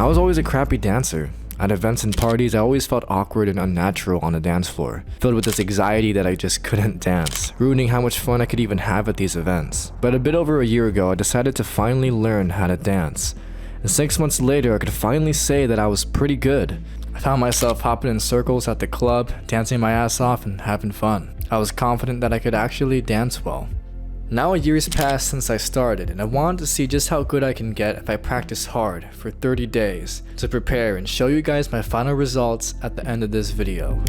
I was always a crappy dancer. At events and parties, I always felt awkward and unnatural on the dance floor, filled with this anxiety that I just couldn't dance, ruining how much fun I could even have at these events. But a bit over a year ago, I decided to finally learn how to dance. And 6 months later, I could finally say that I was pretty good. I found myself hopping in circles at the club, dancing my ass off and having fun. I was confident that I could actually dance well. Now a year's passed since I started, and I wanted to see just how good I can get if I practice hard for 30 days to prepare and show you guys my final results at the end of this video.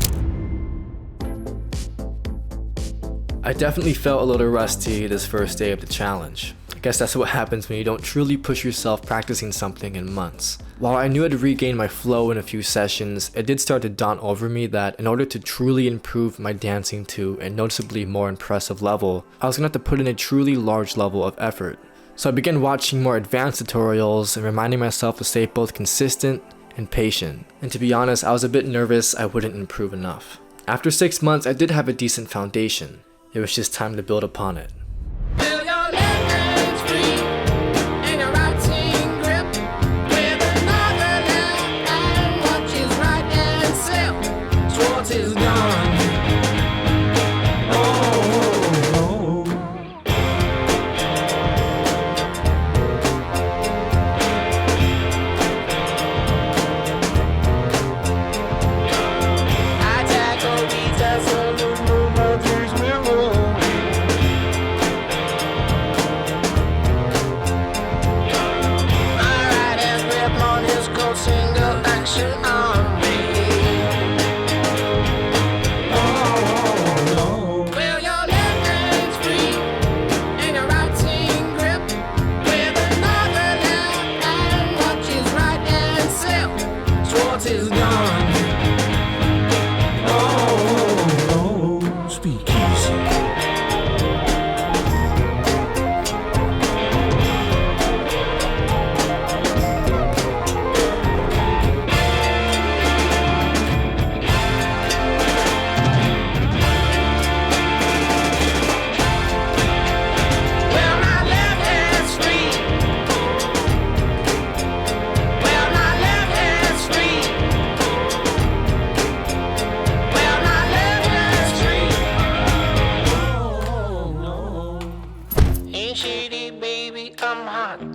I definitely felt a little rusty this first day of the challenge. I guess that's what happens when you don't truly push yourself practicing something in months. While I knew I'd regain my flow in a few sessions, it did start to dawn over me that in order to truly improve my dancing to a noticeably more impressive level, I was going to have to put in a truly large level of effort. So I began watching more advanced tutorials and reminding myself to stay both consistent and patient. And to be honest, I was a bit nervous I wouldn't improve enough. After 6 months, I did have a decent foundation. It was just time to build upon it.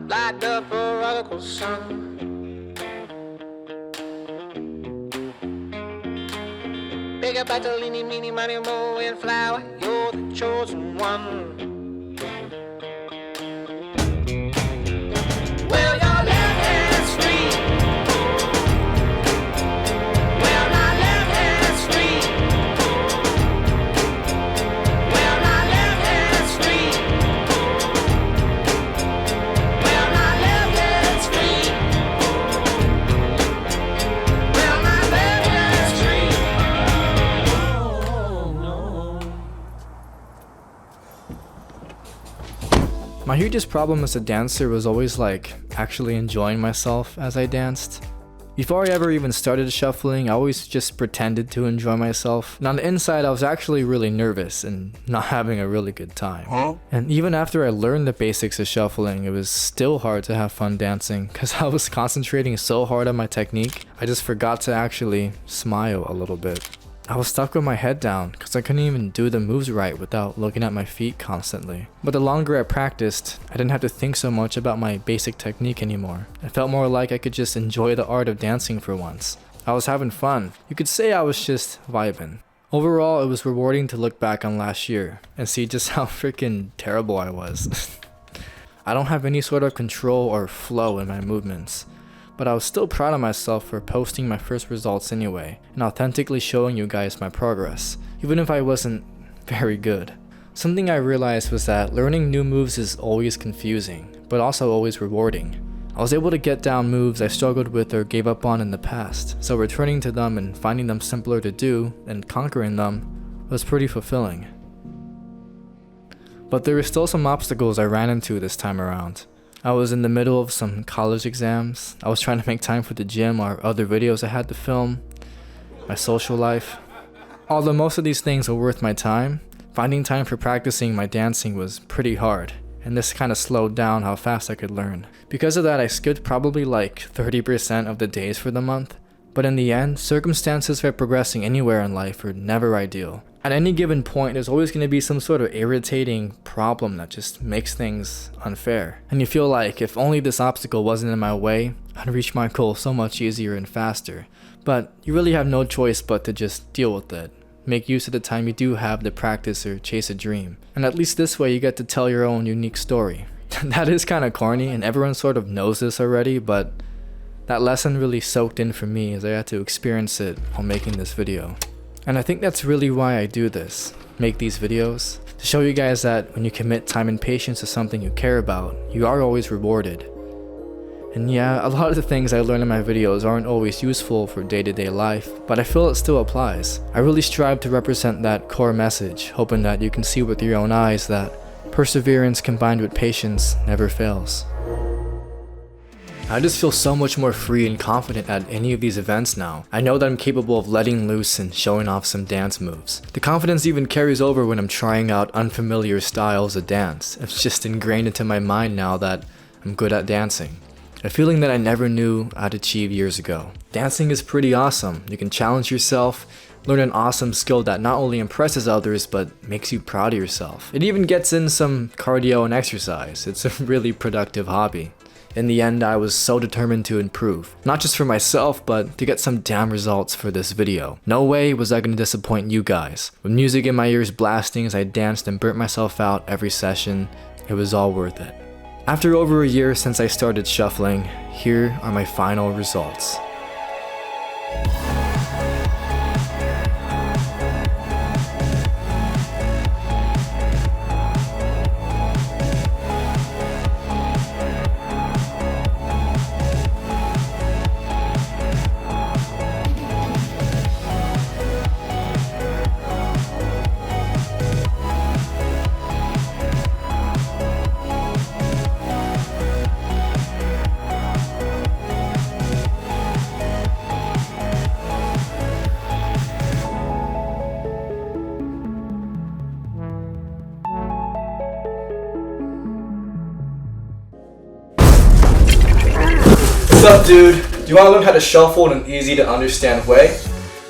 Like the prodigal son. Pick up a leany, meeny, money, mo, and flower. You're the chosen one. Well, your left hand's free. Well, my left hand's free. Well, my left hand's free. Well, my left hand's free. Well, my left hand's free. Oh, no. My hugest problem as a dancer was always actually enjoying myself as I danced. Before I ever even started shuffling, I always just pretended to enjoy myself. And on the inside, I was actually really nervous and not having a really good time. And even after I learned the basics of shuffling, it was still hard to have fun dancing because I was concentrating so hard on my technique, I just forgot to actually smile a little bit. I was stuck with my head down because I couldn't even do the moves right without looking at my feet constantly. But the longer I practiced, I didn't have to think so much about my basic technique anymore. It felt more like I could just enjoy the art of dancing for once. I was having fun. You could say I was just vibing. Overall, it was rewarding to look back on last year and see just how freaking terrible I was. I don't have any sort of control or flow in my movements. But I was still proud of myself for posting my first results anyway, and authentically showing you guys my progress, even if I wasn't very good. Something I realized was that learning new moves is always confusing, but also always rewarding. I was able to get down moves I struggled with or gave up on in the past, so returning to them and finding them simpler to do and conquering them was pretty fulfilling. But there were still some obstacles I ran into this time around. I was in the middle of some college exams. I was trying to make time for the gym or other videos I had to film, my social life. Although most of these things were worth my time, finding time for practicing my dancing was pretty hard, and this kind of slowed down how fast I could learn. Because of that, I skipped probably like 30% of the days for the month. But in the end, circumstances for progressing anywhere in life are never ideal. At any given point, there's always going to be some sort of irritating problem that just makes things unfair. And you feel like if only this obstacle wasn't in my way, I'd reach my goal so much easier and faster. But you really have no choice but to just deal with it. Make use of the time you do have to practice or chase a dream. And at least this way you get to tell your own unique story. That is kind of corny and everyone sort of knows this already, but that lesson really soaked in for me as I had to experience it while making this video. And I think that's really why I do this, make these videos, to show you guys that when you commit time and patience to something you care about, you are always rewarded. And yeah, a lot of the things I learn in my videos aren't always useful for day-to-day life, but I feel it still applies. I really strive to represent that core message, hoping that you can see with your own eyes that perseverance combined with patience never fails. I just feel so much more free and confident at any of these events now. I know that I'm capable of letting loose and showing off some dance moves. The confidence even carries over when I'm trying out unfamiliar styles of dance. It's just ingrained into my mind now that I'm good at dancing. A feeling that I never knew I'd achieve years ago. Dancing is pretty awesome. You can challenge yourself, learn an awesome skill that not only impresses others but makes you proud of yourself. It even gets in some cardio and exercise. It's a really productive hobby. In the end, I was so determined to improve, not just for myself, but to get some damn results for this video. No way was I going to disappoint you guys. With music in my ears blasting as I danced and burnt myself out every session, it was all worth it. After over a year since I started shuffling, here are my final results. What's up, dude? Do you want to learn how to shuffle in an easy to understand way?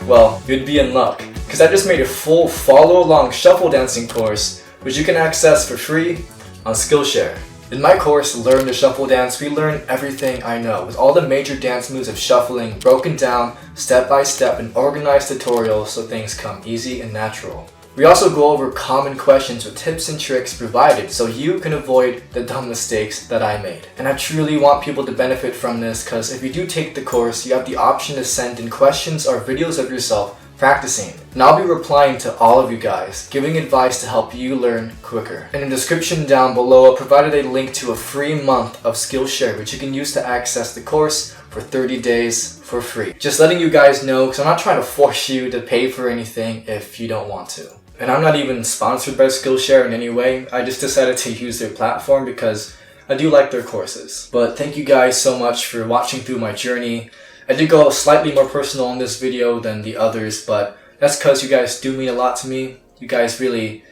Well, you'd be in luck, because I just made a full follow-along shuffle dancing course, which you can access for free on Skillshare. In my course, Learn to Shuffle Dance, we learn everything I know, with all the major dance moves of shuffling broken down step by step in organized tutorials so things come easy and natural. We also go over common questions with tips and tricks provided so you can avoid the dumb mistakes that I made. And I truly want people to benefit from this because if you do take the course, you have the option to send in questions or videos of yourself practicing. And I'll be replying to all of you guys, giving advice to help you learn quicker. In the description down below, I provided a link to a free month of Skillshare, which you can use to access the course for 30 days for free. Just letting you guys know, because I'm not trying to force you to pay for anything if you don't want to. And I'm not even sponsored by Skillshare in any way. I just decided to use their platform because I do like their courses. But thank you guys so much for watching through my journey. I did go slightly more personal in this video than the others, but that's because you guys do mean a lot to me. You guys really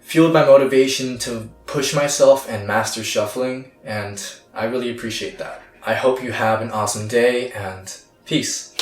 fueled my motivation to push myself and master shuffling, and I really appreciate that. I hope you have an awesome day, and peace.